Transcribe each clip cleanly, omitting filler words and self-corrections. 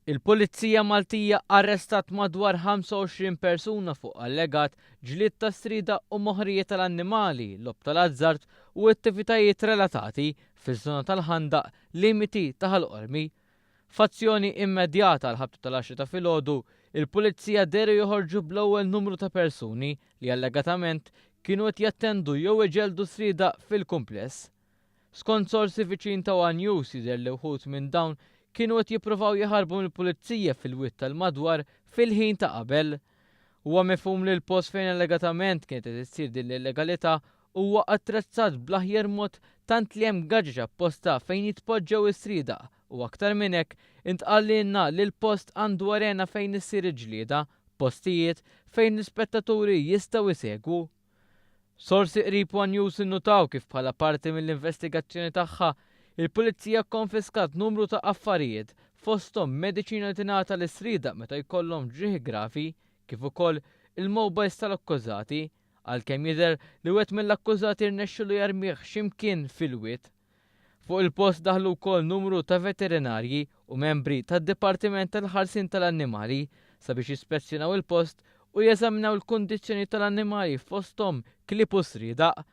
Il-Pulizija Maltija arrestat madwar 25 persuna fuq allegat ġlied ta' strida u moħħrijiet tal-annimali, lob tal-azzard u attivitajiet relatati fiż-żona tal-ħandaq limiti ta' ħal-qormi. F'azzjoni immedjata għal ħabta tal-10 ta' filgħodu, il-Pulizija deru joħorġu bl-ewwel numru ta' persuni li allegatament kienu qed jattendu jew iġeldu strida fil-kumpless. Skont sorsi viċin ta' One News jidher li wħud minn dawn kienu qed jippruvaw jaħarbu mill-pulizija fil-witt tal-madwar fil-ħin ta' qabel. Huwa mifhum li l-post fejn allegatament kienet qed issir din l-illegalità huwa attrezzat bl-aħjar mod tant li hemm gaġġeġ apposta fejn jitpoġġew is-srieda u aktar minn hekk intqallilna li l-post għandu arena fejn issir il-ġlieda, postijiet fejn l-ispettaturi jistgħu jsegwu. Sorsi qrib One News innutaw kif bħala parti mill-investigazzjoni tagħha il-Pulizija konfiskat numru ta' affarijiet fosthom mediċina li tingħata lis-srieda meta jkollhom ġrieħ gravi kif ukoll il-mobiles tal-akkużati għalkemm jidher li wieħed mill-akkużati rnexxielu jarmih x'imkien fil-wied. Fuq il-post daħlu wkoll numru ta' veterinarji u membri tad-Dipartiment tal-Ħarsien tal-Annimali sabiex jispezzjonaw il-post u jeżaminaw il-kundizzjoni tal-annimali fosthom klieb u sriedaq.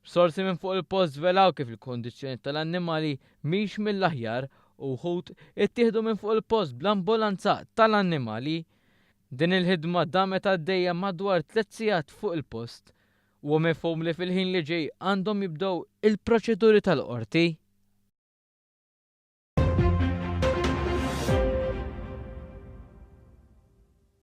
Sorsi minn fuq il-post velaw kif il-kondizzjoni tal-annimali mhix mill-aħjar u wħud ittieħdu minn fuq il-post bl-ambulanza tal-annimali. Din il-ħidma damet għaddejja madwar 3 sigħat fuq il-post u mifhum li fil-ħin li ġej għandhom jibdew il-proċeduri tal-qorti.